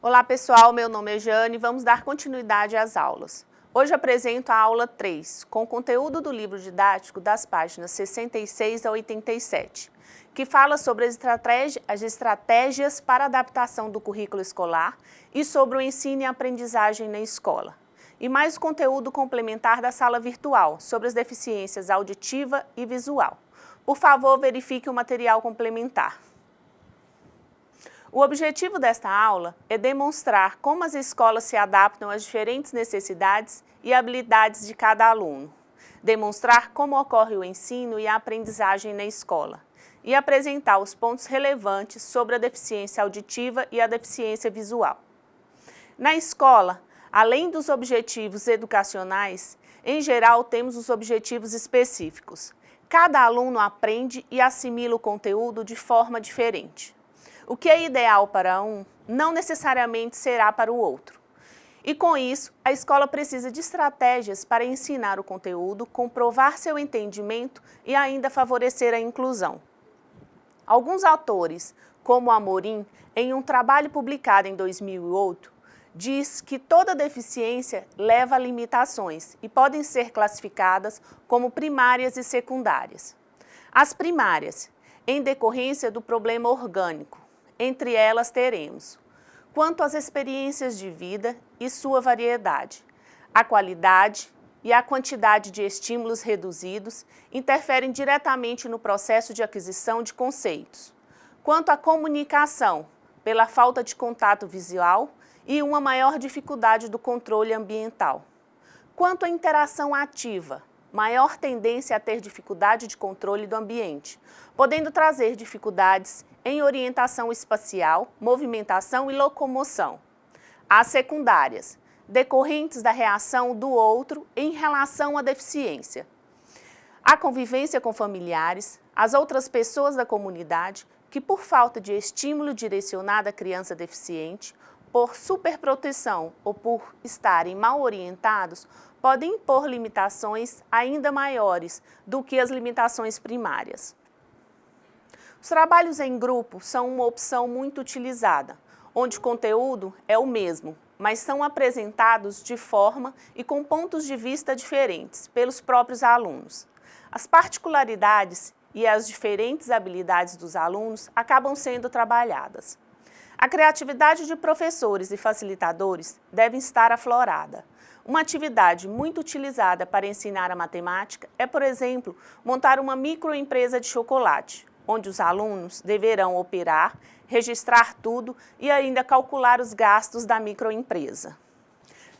Olá pessoal, meu nome é Jane e vamos dar continuidade às aulas. Hoje apresento a aula 3, com conteúdo do livro didático das páginas 66 a 87, que fala sobre as estratégias para adaptação do currículo escolar e sobre o ensino e aprendizagem na escola. E mais conteúdo complementar da sala virtual, sobre as deficiências auditiva e visual. Por favor, verifique o material complementar. O objetivo desta aula é demonstrar como as escolas se adaptam às diferentes necessidades e habilidades de cada aluno, demonstrar como ocorre o ensino e a aprendizagem na escola e apresentar os pontos relevantes sobre a deficiência auditiva e a deficiência visual. Na escola, além dos objetivos educacionais, em geral temos os objetivos específicos. Cada aluno aprende e assimila o conteúdo de forma diferente. O que é ideal para um, não necessariamente será para o outro. E com isso, a escola precisa de estratégias para ensinar o conteúdo, comprovar seu entendimento e ainda favorecer a inclusão. Alguns autores, como Amorim, em um trabalho publicado em 2008, diz que toda deficiência leva a limitações e podem ser classificadas como primárias e secundárias. As primárias, em decorrência do problema orgânico. Entre elas teremos, quanto às experiências de vida e sua variedade, a qualidade e a quantidade de estímulos reduzidos interferem diretamente no processo de aquisição de conceitos. Quanto à comunicação, pela falta de contato visual e uma maior dificuldade do controle ambiental. Quanto à interação ativa, maior tendência a ter dificuldade de controle do ambiente, podendo trazer dificuldades em orientação espacial, movimentação e locomoção. As secundárias, decorrentes da reação do outro em relação à deficiência. A convivência com familiares, as outras pessoas da comunidade, que por falta de estímulo direcionado à criança deficiente, por superproteção ou por estarem mal orientados, podem impor limitações ainda maiores do que as limitações primárias. Os trabalhos em grupo são uma opção muito utilizada, onde o conteúdo é o mesmo, mas são apresentados de forma e com pontos de vista diferentes pelos próprios alunos. As particularidades e as diferentes habilidades dos alunos acabam sendo trabalhadas. A criatividade de professores e facilitadores deve estar aflorada. Uma atividade muito utilizada para ensinar a matemática é, por exemplo, montar uma microempresa de chocolate, onde os alunos deverão operar, registrar tudo e ainda calcular os gastos da microempresa.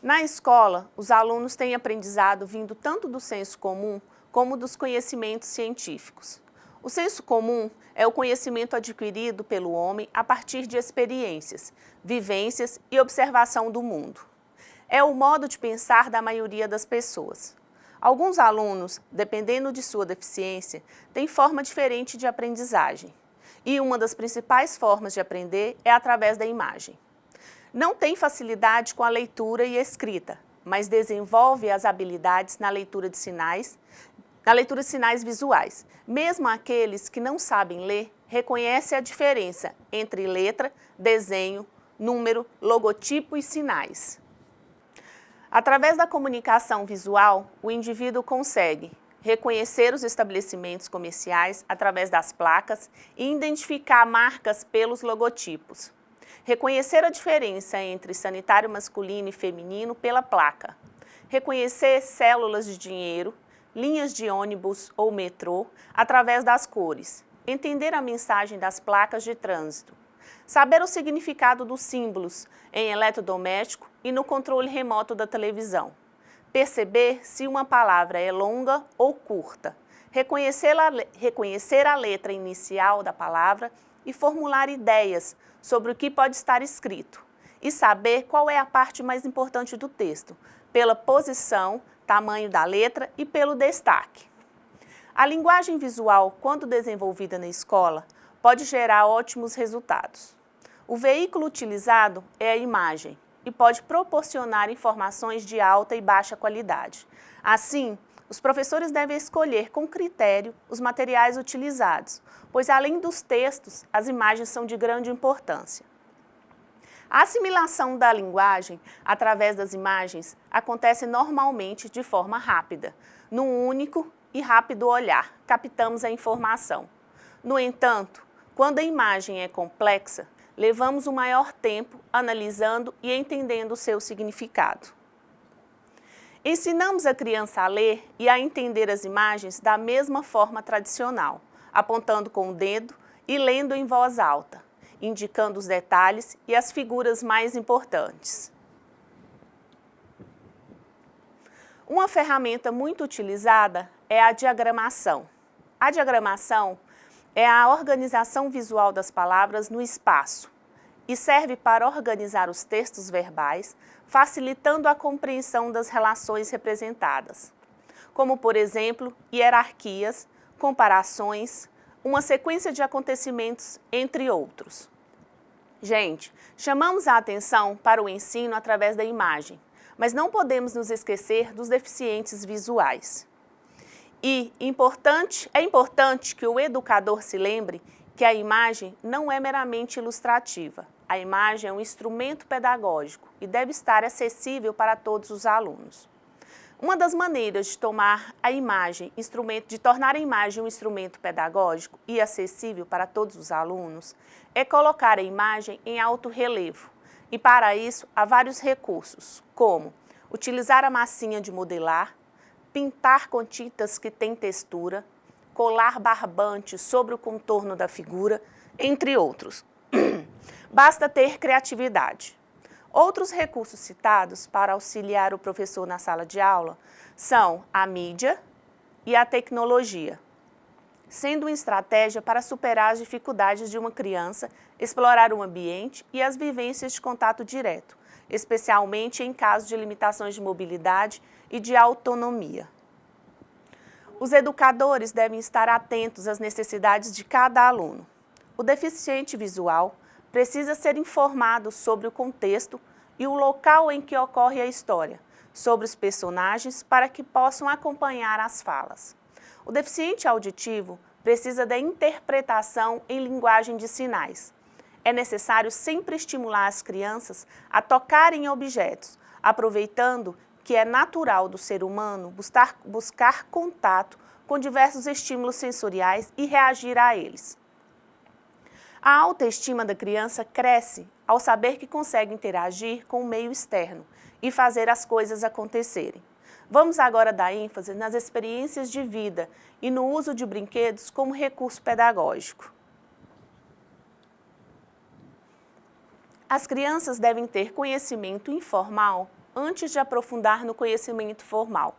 Na escola, os alunos têm aprendizado vindo tanto do senso comum como dos conhecimentos científicos. O senso comum é o conhecimento adquirido pelo homem a partir de experiências, vivências e observação do mundo. É o modo de pensar da maioria das pessoas. Alguns alunos, dependendo de sua deficiência, têm forma diferente de aprendizagem. E uma das principais formas de aprender é através da imagem. Não tem facilidade com a leitura e escrita, mas desenvolve as habilidades na leitura de sinais visuais. Mesmo aqueles que não sabem ler, reconhecem a diferença entre letra, desenho, número, logotipo e sinais. Através da comunicação visual, o indivíduo consegue reconhecer os estabelecimentos comerciais através das placas e identificar marcas pelos logotipos. Reconhecer a diferença entre sanitário masculino e feminino pela placa. Reconhecer células de dinheiro, linhas de ônibus ou metrô através das cores. Entender a mensagem das placas de trânsito. Saber o significado dos símbolos em eletrodoméstico e no controle remoto da televisão. Perceber se uma palavra é longa ou curta. Reconhecer a letra inicial da palavra e formular ideias sobre o que pode estar escrito. E saber qual é a parte mais importante do texto, pela posição, tamanho da letra e pelo destaque. A linguagem visual, quando desenvolvida na escola, pode gerar ótimos resultados. O veículo utilizado é a imagem e pode proporcionar informações de alta e baixa qualidade. Assim, os professores devem escolher com critério os materiais utilizados, pois além dos textos, as imagens são de grande importância. A assimilação da linguagem através das imagens acontece normalmente de forma rápida. Num único e rápido olhar, captamos a informação. No entanto, quando a imagem é complexa, levamos um maior tempo analisando e entendendo o seu significado. Ensinamos a criança a ler e a entender as imagens da mesma forma tradicional, apontando com o dedo e lendo em voz alta, indicando os detalhes e as figuras mais importantes. Uma ferramenta muito utilizada é a diagramação. A diagramação é a organização visual das palavras no espaço e serve para organizar os textos verbais, facilitando a compreensão das relações representadas, como, por exemplo, hierarquias, comparações, uma sequência de acontecimentos, entre outros. Gente, chamamos a atenção para o ensino através da imagem, mas não podemos nos esquecer dos deficientes visuais. E é importante que o educador se lembre que a imagem não é meramente ilustrativa. A imagem é um instrumento pedagógico e deve estar acessível para todos os alunos. Uma das maneiras de tornar a imagem um instrumento pedagógico e acessível para todos os alunos é colocar a imagem em alto relevo. E para isso há vários recursos, como utilizar a massinha de modelar, pintar com tintas que têm textura, colar barbante sobre o contorno da figura, entre outros. Basta ter criatividade. Outros recursos citados para auxiliar o professor na sala de aula são a mídia e a tecnologia, sendo uma estratégia para superar as dificuldades de uma criança, explorar o ambiente e as vivências de contato direto, especialmente em casos de limitações de mobilidade e de autonomia. Os educadores devem estar atentos às necessidades de cada aluno. O deficiente visual precisa ser informado sobre o contexto e o local em que ocorre a história, sobre os personagens para que possam acompanhar as falas. O deficiente auditivo precisa da interpretação em linguagem de sinais. É necessário sempre estimular as crianças a tocarem objetos, aproveitando que é natural do ser humano buscar contato com diversos estímulos sensoriais e reagir a eles. A autoestima da criança cresce ao saber que consegue interagir com o meio externo e fazer as coisas acontecerem. Vamos agora dar ênfase nas experiências de vida e no uso de brinquedos como recurso pedagógico. As crianças devem ter conhecimento informal antes de aprofundar no conhecimento formal.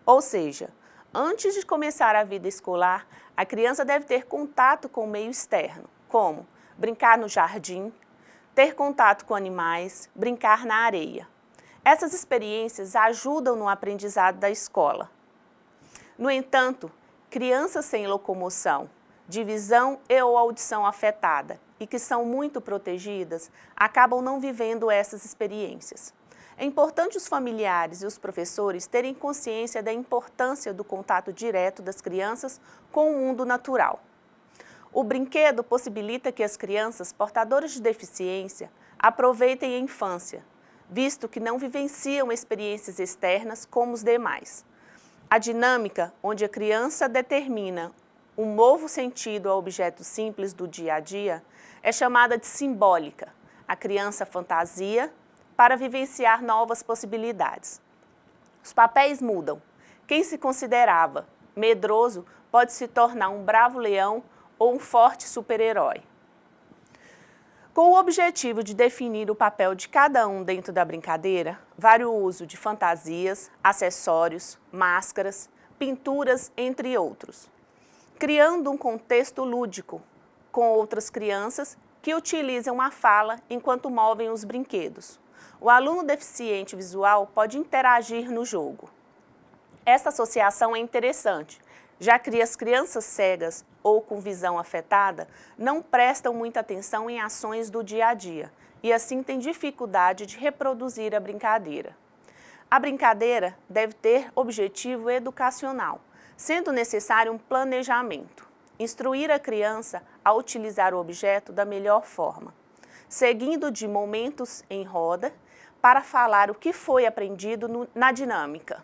Ou seja, antes de começar a vida escolar, a criança deve ter contato com o meio externo, como brincar no jardim, ter contato com animais, brincar na areia. Essas experiências ajudam no aprendizado da escola. No entanto, crianças sem locomoção, de visão ou audição afetada e que são muito protegidas, acabam não vivendo essas experiências. É importante os familiares e os professores terem consciência da importância do contato direto das crianças com o mundo natural. O brinquedo possibilita que as crianças portadoras de deficiência aproveitem a infância, visto que não vivenciam experiências externas como os demais. A dinâmica onde a criança determina um novo sentido a objetos simples do dia a dia é chamada de simbólica. A criança fantasia para vivenciar novas possibilidades. Os papéis mudam. Quem se considerava medroso pode se tornar um bravo leão ou um forte super-herói. Com o objetivo de definir o papel de cada um dentro da brincadeira, vale o uso de fantasias, acessórios, máscaras, pinturas, entre outros, criando um contexto lúdico com outras crianças que utilizam a fala enquanto movem os brinquedos. O aluno deficiente visual pode interagir no jogo. Esta associação é interessante, já que as crianças cegas ou com visão afetada não prestam muita atenção em ações do dia a dia e assim têm dificuldade de reproduzir a brincadeira. A brincadeira deve ter objetivo educacional, sendo necessário um planejamento. Instruir a criança a utilizar o objeto da melhor forma. seguindo de momentos em roda para falar o que foi aprendido na dinâmica.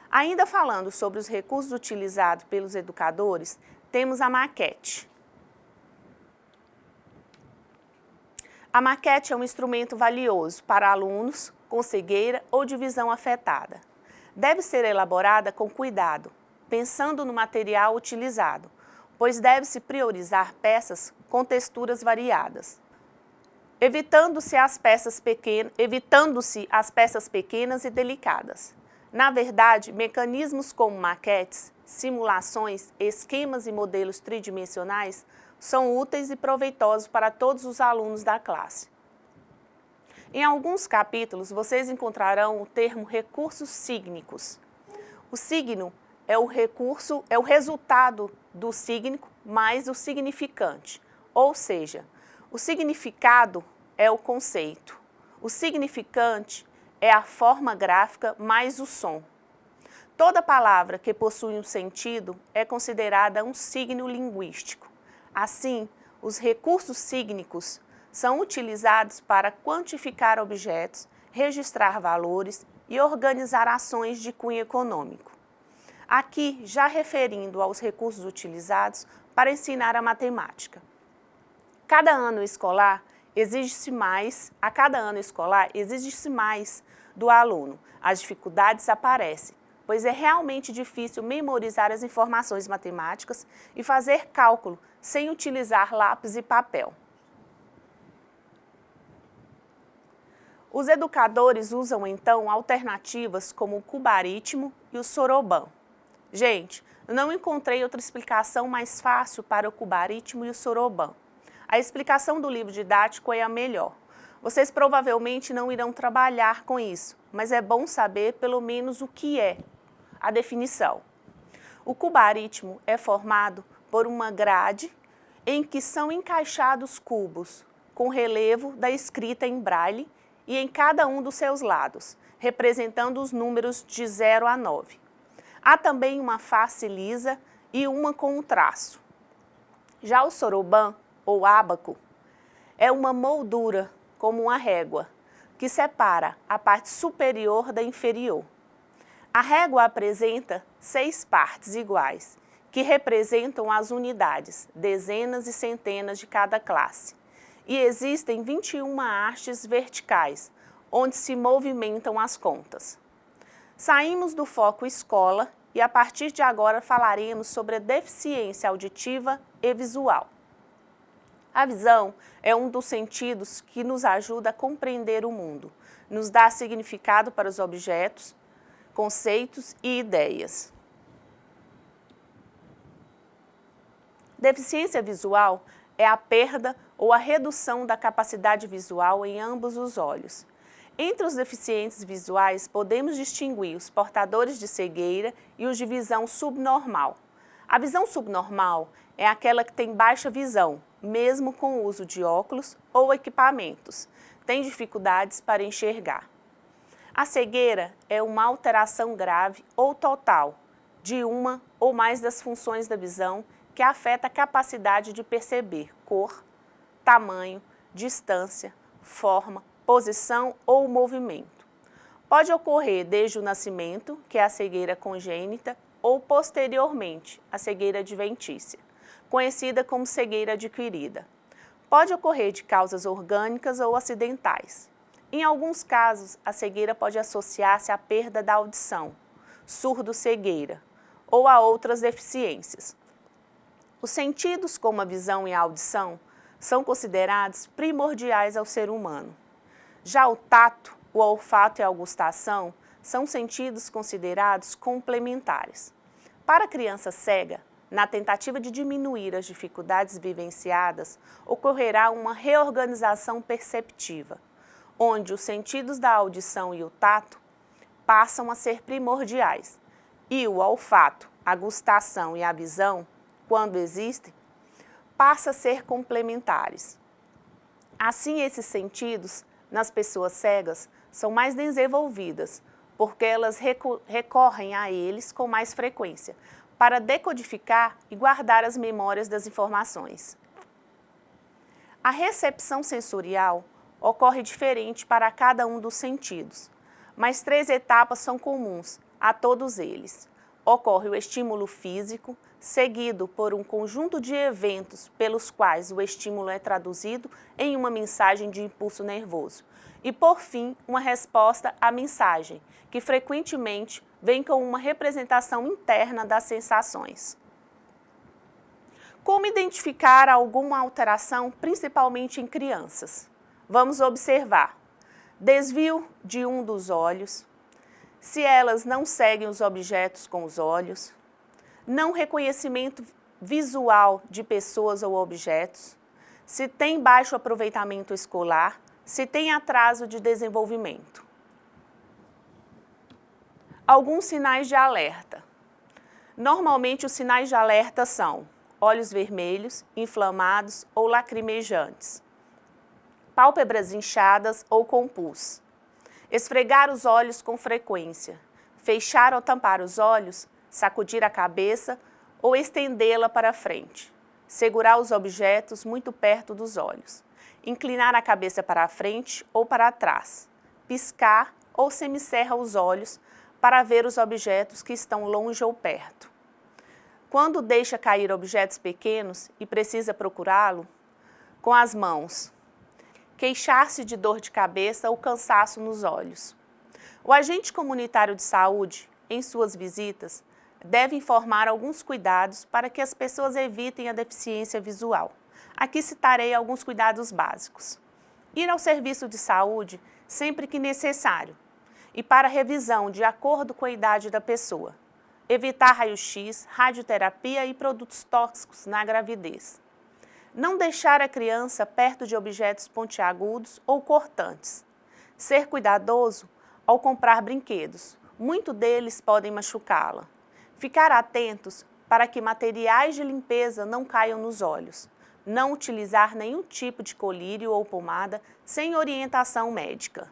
Ainda falando sobre os recursos utilizados pelos educadores, temos a maquete. A maquete é um instrumento valioso para alunos com cegueira ou de visão afetada. Deve ser elaborada com cuidado, pensando no material utilizado, pois deve-se priorizar peças com texturas variadas, evitando-se as peças pequenas e delicadas. Na verdade, mecanismos como maquetes, simulações, esquemas e modelos tridimensionais são úteis e proveitosos para todos os alunos da classe. Em alguns capítulos, vocês encontrarão o termo recursos sígnicos. O signo é o resultado do sígnico mais o significante, ou seja, o significado é o conceito, o significante é a forma gráfica mais o som. Toda palavra que possui um sentido é considerada um signo linguístico. Assim, os recursos sígnicos são utilizados para quantificar objetos, registrar valores e organizar ações de cunho econômico. Aqui, já referindo aos recursos utilizados para ensinar a matemática. A cada ano escolar exige-se mais do aluno. As dificuldades aparecem, pois é realmente difícil memorizar as informações matemáticas e fazer cálculo sem utilizar lápis e papel. Os educadores usam então alternativas como o cubaritmo e o soroban. Gente, eu não encontrei outra explicação mais fácil para o cubaritmo e o soroban. A explicação do livro didático é a melhor. Vocês provavelmente não irão trabalhar com isso, mas é bom saber pelo menos o que é a definição. O cubaritmo é formado por uma grade em que são encaixados cubos com relevo da escrita em braille e em cada um dos seus lados, representando os números de 0 a 9. Há também uma face lisa e uma com um traço. Já o soroban, ou ábaco, é uma moldura, como uma régua, que separa a parte superior da inferior. A régua apresenta 6 partes iguais, que representam as unidades, dezenas e centenas de cada classe. E existem 21 hastes verticais, onde se movimentam as contas. Saímos do foco escola e a partir de agora falaremos sobre a deficiência auditiva e visual. A visão é um dos sentidos que nos ajuda a compreender o mundo, nos dá significado para os objetos, conceitos e ideias. Deficiência visual é a perda ou a redução da capacidade visual em ambos os olhos. Entre os deficientes visuais, podemos distinguir os portadores de cegueira e os de visão subnormal. A visão subnormal é aquela que tem baixa visão, mesmo com o uso de óculos ou equipamentos. Tem dificuldades para enxergar. A cegueira é uma alteração grave ou total de uma ou mais das funções da visão que afeta a capacidade de perceber cor, tamanho, distância, forma, posição ou movimento. Pode ocorrer desde o nascimento, que é a cegueira congênita, ou posteriormente, a cegueira adventícia, conhecida como cegueira adquirida. Pode ocorrer de causas orgânicas ou acidentais. Em alguns casos, a cegueira pode associar-se à perda da audição, surdo-cegueira, ou a outras deficiências. Os sentidos, como a visão e a audição, são considerados primordiais ao ser humano. Já o tato, o olfato e a gustação são sentidos considerados complementares. Para a criança cega, na tentativa de diminuir as dificuldades vivenciadas, ocorrerá uma reorganização perceptiva, onde os sentidos da audição e o tato passam a ser primordiais, e o olfato, a gustação e a visão, quando existem, passa a ser complementares. Assim, esses sentidos, nas pessoas cegas, são mais desenvolvidas, porque elas recorrem a eles com mais frequência, para decodificar e guardar as memórias das informações. A recepção sensorial ocorre diferente para cada um dos sentidos, mas 3 etapas são comuns a todos eles. Ocorre o estímulo físico, seguido por um conjunto de eventos pelos quais o estímulo é traduzido em uma mensagem de impulso nervoso. E, por fim, uma resposta à mensagem, que frequentemente vem com uma representação interna das sensações. Como identificar alguma alteração, principalmente em crianças? Vamos observar. Desvio de um dos olhos, se elas não seguem os objetos com os olhos, não reconhecimento visual de pessoas ou objetos, se tem baixo aproveitamento escolar, se tem atraso de desenvolvimento. Alguns sinais de alerta. Normalmente os sinais de alerta são olhos vermelhos, inflamados ou lacrimejantes, pálpebras inchadas ou com pus, esfregar os olhos com frequência, fechar ou tampar os olhos, sacudir a cabeça ou estendê-la para frente, segurar os objetos muito perto dos olhos, inclinar a cabeça para a frente ou para trás, piscar ou semicerra os olhos para ver os objetos que estão longe ou perto. Quando deixa cair objetos pequenos e precisa procurá-lo, com as mãos, queixar-se de dor de cabeça ou cansaço nos olhos. O agente comunitário de saúde, em suas visitas, deve informar alguns cuidados para que as pessoas evitem a deficiência visual. Aqui citarei alguns cuidados básicos. Ir ao serviço de saúde sempre que necessário e para revisão de acordo com a idade da pessoa. Evitar raio-x, radioterapia e produtos tóxicos na gravidez. Não deixar a criança perto de objetos pontiagudos ou cortantes. Ser cuidadoso ao comprar brinquedos. Muitos deles podem machucá-la. Ficar atentos para que materiais de limpeza não caiam nos olhos. Não utilizar nenhum tipo de colírio ou pomada sem orientação médica.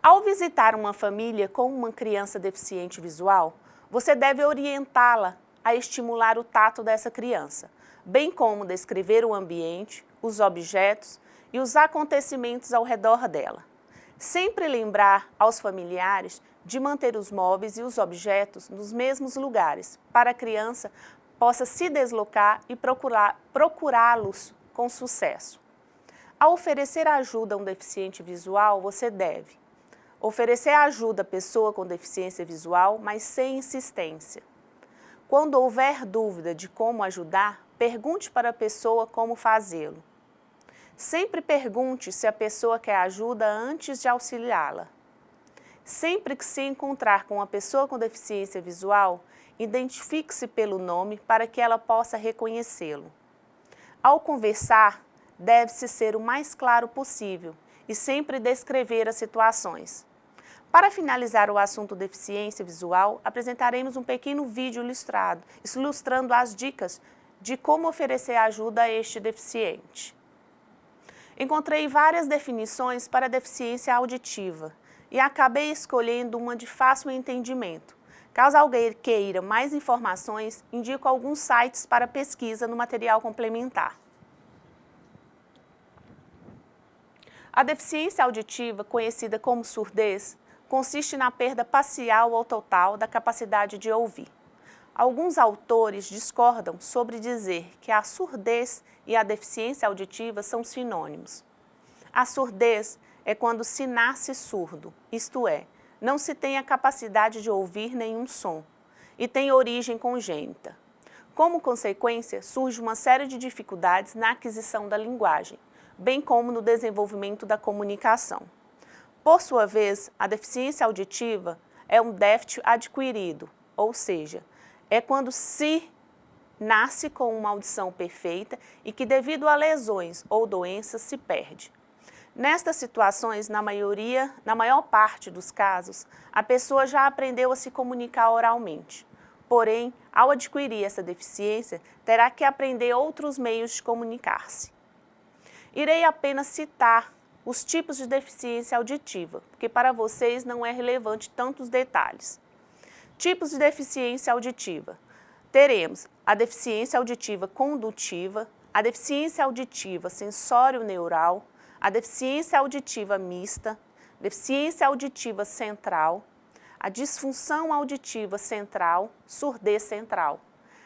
Ao visitar uma família com uma criança deficiente visual, você deve orientá-la a estimular o tato dessa criança, bem como descrever o ambiente, os objetos e os acontecimentos ao redor dela. Sempre lembrar aos familiares de manter os móveis e os objetos nos mesmos lugares, para a criança possa se deslocar e procurá-los com sucesso. Ao oferecer ajuda a um deficiente visual, você deve oferecer ajuda à pessoa com deficiência visual, mas sem insistência. Quando houver dúvida de como ajudar, pergunte para a pessoa como fazê-lo. Sempre pergunte se a pessoa quer ajuda antes de auxiliá-la. Sempre que se encontrar com uma pessoa com deficiência visual, identifique-se pelo nome para que ela possa reconhecê-lo. Ao conversar, deve-se ser o mais claro possível e sempre descrever as situações. Para finalizar o assunto deficiência visual, apresentaremos um pequeno vídeo ilustrando as dicas de como oferecer ajuda a este deficiente. Encontrei várias definições para deficiência auditiva e acabei escolhendo uma de fácil entendimento. Caso alguém queira mais informações, indico alguns sites para pesquisa no material complementar. A deficiência auditiva, conhecida como surdez, consiste na perda parcial ou total da capacidade de ouvir. Alguns autores discordam sobre dizer que a surdez e a deficiência auditiva são sinônimos. A surdez é quando se nasce surdo, isto é, não se tem a capacidade de ouvir nenhum som, e tem origem congênita. Como consequência, surge uma série de dificuldades na aquisição da linguagem, bem como no desenvolvimento da comunicação. Por sua vez, a deficiência auditiva é um déficit adquirido, ou seja, é quando se nasce com uma audição perfeita e que, devido a lesões ou doenças, se perde. Nestas situações, na maior parte dos casos, a pessoa já aprendeu a se comunicar oralmente. Porém, ao adquirir essa deficiência, terá que aprender outros meios de comunicar-se. Irei apenas citar os tipos de deficiência auditiva, porque para vocês não é relevante tantos detalhes. Tipos de deficiência auditiva. Teremos a deficiência auditiva condutiva, a deficiência auditiva sensório-neural, a deficiência auditiva mista, deficiência auditiva central, a disfunção auditiva central, surdez central,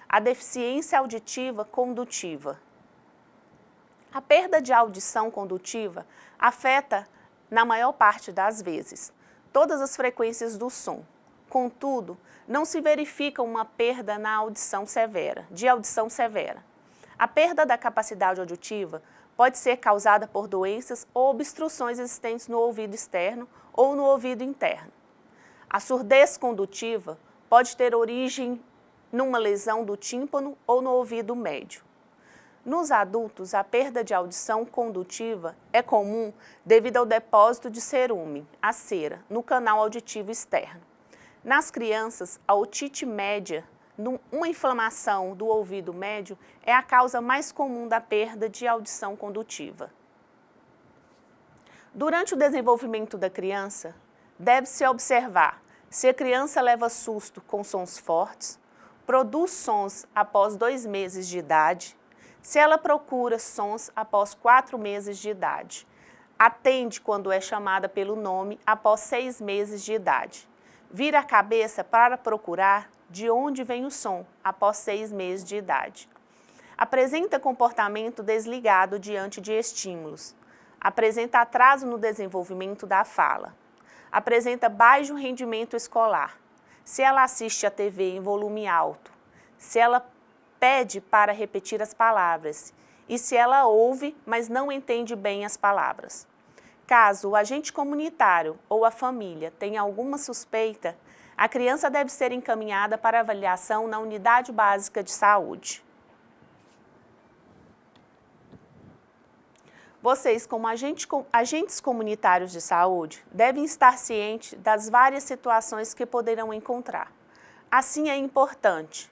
a deficiência auditiva condutiva. A perda de audição condutiva afeta, na maior parte das vezes, todas as frequências do som. Contudo, não se verifica uma perda de audição severa. A perda da capacidade auditiva pode ser causada por doenças ou obstruções existentes no ouvido externo ou no ouvido interno. A surdez condutiva pode ter origem numa lesão do tímpano ou no ouvido médio. Nos adultos, a perda de audição condutiva é comum devido ao depósito de cerume, a cera, no canal auditivo externo. Nas crianças, a otite média, uma inflamação do ouvido médio, é a causa mais comum da perda de audição condutiva. Durante o desenvolvimento da criança, deve-se observar se a criança leva susto com sons fortes, produz sons após 2 meses de idade, se ela procura sons após 4 meses de idade, atende quando é chamada pelo nome após 6 meses de idade, vira a cabeça para procurar de onde vem o som após 6 meses de idade, apresenta comportamento desligado diante de estímulos, apresenta atraso no desenvolvimento da fala, apresenta baixo rendimento escolar, se ela assiste à TV em volume alto, se ela pede para repetir as palavras e se ela ouve, mas não entende bem as palavras. Caso o agente comunitário ou a família tenha alguma suspeita, a criança deve ser encaminhada para avaliação na unidade básica de saúde. Vocês, como agentes comunitários de saúde, devem estar cientes das várias situações que poderão encontrar. Assim, é importante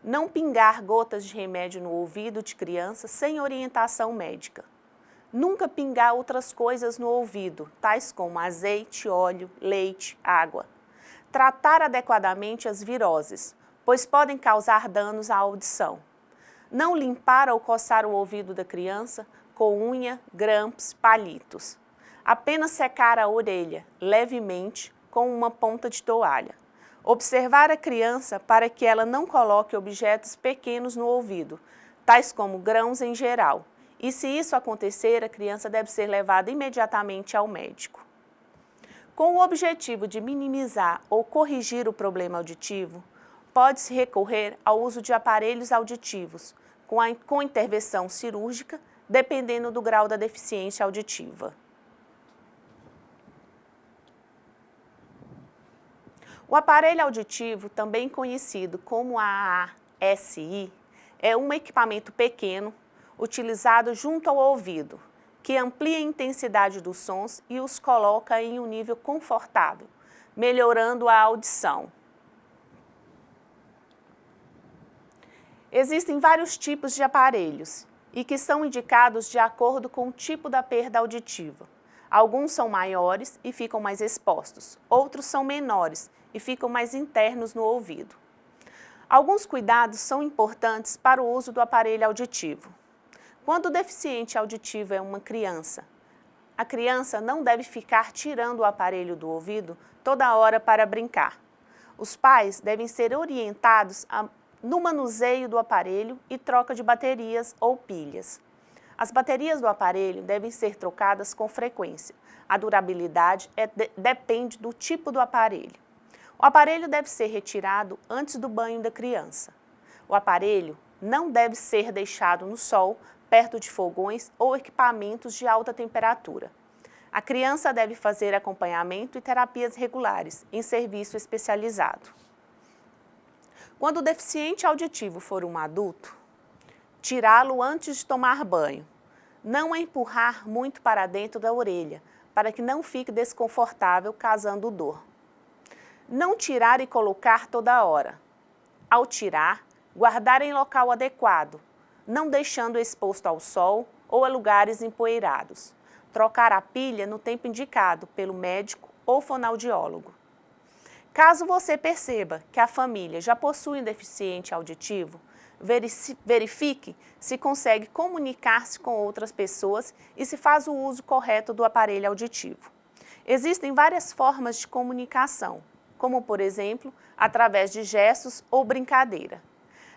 não pingar gotas de remédio no ouvido de criança sem orientação médica. Nunca pingar outras coisas no ouvido, tais como azeite, óleo, leite, água. Tratar adequadamente as viroses, pois podem causar danos à audição. Não limpar ou coçar o ouvido da criança com unha, grampos, palitos. Apenas secar a orelha, levemente, com uma ponta de toalha. Observar a criança para que ela não coloque objetos pequenos no ouvido, tais como grãos em geral. E se isso acontecer, a criança deve ser levada imediatamente ao médico. Com o objetivo de minimizar ou corrigir o problema auditivo, pode-se recorrer ao uso de aparelhos auditivos, com intervenção cirúrgica, dependendo do grau da deficiência auditiva. O aparelho auditivo, também conhecido como a ASI, é um equipamento pequeno, utilizado junto ao ouvido, que amplia a intensidade dos sons e os coloca em um nível confortável, melhorando a audição. Existem vários tipos de aparelhos e que são indicados de acordo com o tipo da perda auditiva. Alguns são maiores e ficam mais expostos, outros são menores e ficam mais internos no ouvido. Alguns cuidados são importantes para o uso do aparelho auditivo. Quando o deficiente auditivo é uma criança, a criança não deve ficar tirando o aparelho do ouvido toda hora para brincar. Os pais devem ser orientados no manuseio do aparelho e troca de baterias ou pilhas. As baterias do aparelho devem ser trocadas com frequência. A durabilidade depende do tipo do aparelho. O aparelho deve ser retirado antes do banho da criança. O aparelho não deve ser deixado no sol, perto de fogões ou equipamentos de alta temperatura. A criança deve fazer acompanhamento e terapias regulares em serviço especializado. Quando o deficiente auditivo for um adulto, tirá-lo antes de tomar banho. Não empurrar muito para dentro da orelha, para que não fique desconfortável, causando dor. Não tirar e colocar toda hora. Ao tirar, guardar em local adequado, não deixando exposto ao sol ou a lugares empoeirados. Trocar a pilha no tempo indicado pelo médico ou fonoaudiólogo. Caso você perceba que a família já possui um deficiente auditivo, Verifique se consegue comunicar-se com outras pessoas e se faz o uso correto do aparelho auditivo. Existem várias formas de comunicação, como, por exemplo, através de gestos ou brincadeira.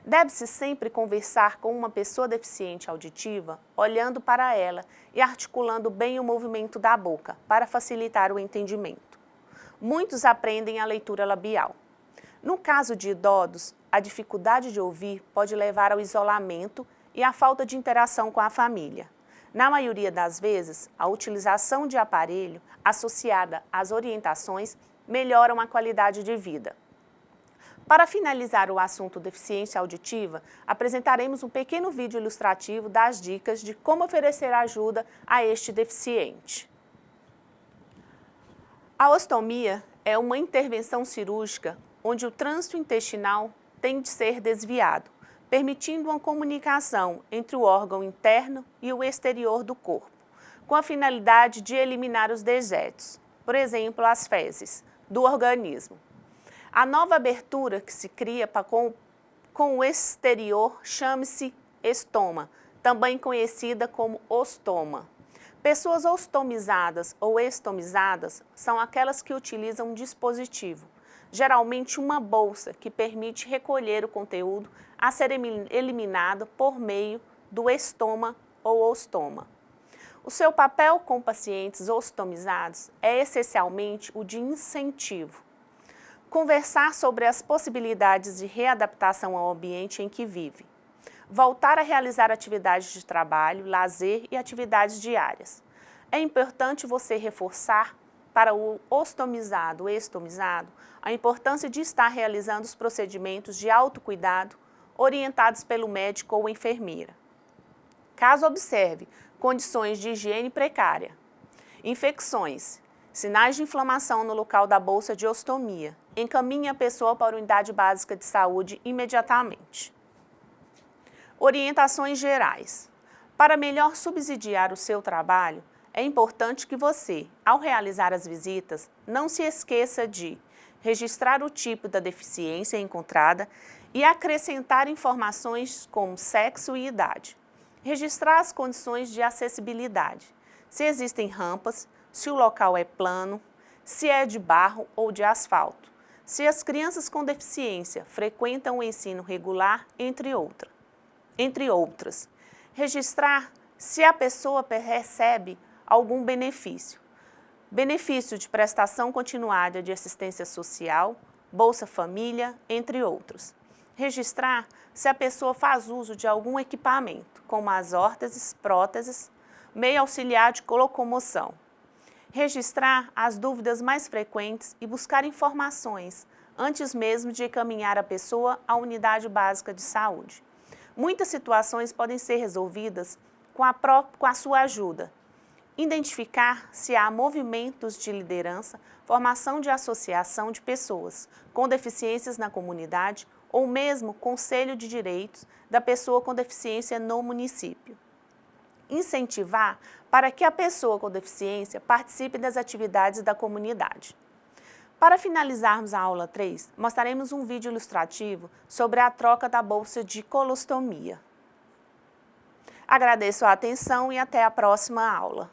Deve-se sempre conversar com uma pessoa deficiente auditiva, olhando para ela e articulando bem o movimento da boca, para facilitar o entendimento. Muitos aprendem a leitura labial. No caso de idosos, a dificuldade de ouvir pode levar ao isolamento e à falta de interação com a família. Na maioria das vezes, a utilização de aparelho, associada às orientações, melhoram a qualidade de vida. Para finalizar o assunto deficiência auditiva, apresentaremos um pequeno vídeo ilustrativo das dicas de como oferecer ajuda a este deficiente. A ostomia é uma intervenção cirúrgica onde o trânsito intestinal tem de ser desviado, permitindo uma comunicação entre o órgão interno e o exterior do corpo, com a finalidade de eliminar os dejetos, por exemplo, as fezes, do organismo. A nova abertura que se cria com o exterior chama-se estoma, também conhecida como ostoma. Pessoas ostomizadas ou estomizadas são aquelas que utilizam um dispositivo, geralmente uma bolsa que permite recolher o conteúdo a ser eliminado por meio do estoma ou ostoma. O seu papel com pacientes ostomizados é essencialmente o de incentivo. Conversar sobre as possibilidades de readaptação ao ambiente em que vive. Voltar a realizar atividades de trabalho, lazer e atividades diárias. É importante você reforçar para o ostomizado e estomizado a importância de estar realizando os procedimentos de autocuidado orientados pelo médico ou enfermeira. Caso observe condições de higiene precária, infecções, sinais de inflamação no local da bolsa de ostomia, encaminhe a pessoa para a unidade básica de saúde imediatamente. Orientações gerais. Para melhor subsidiar o seu trabalho, é importante que você, ao realizar as visitas, não se esqueça de registrar o tipo da deficiência encontrada e acrescentar informações como sexo e idade. Registrar as condições de acessibilidade, se existem rampas, se o local é plano, se é de barro ou de asfalto, se as crianças com deficiência frequentam o ensino regular, entre outras. Registrar se a pessoa recebe algum benefício. Benefício de prestação continuada de assistência social, Bolsa Família, entre outros. Registrar se a pessoa faz uso de algum equipamento, como as órteses, próteses, meio auxiliar de locomoção. Registrar as dúvidas mais frequentes e buscar informações antes mesmo de encaminhar a pessoa à unidade básica de saúde. Muitas situações podem ser resolvidas com a sua ajuda. Identificar se há movimentos de liderança, formação de associação de pessoas com deficiências na comunidade ou mesmo conselho de direitos da pessoa com deficiência no município. Incentivar para que a pessoa com deficiência participe das atividades da comunidade. Para finalizarmos a aula 3, mostraremos um vídeo ilustrativo sobre a troca da bolsa de colostomia. Agradeço a atenção e até a próxima aula.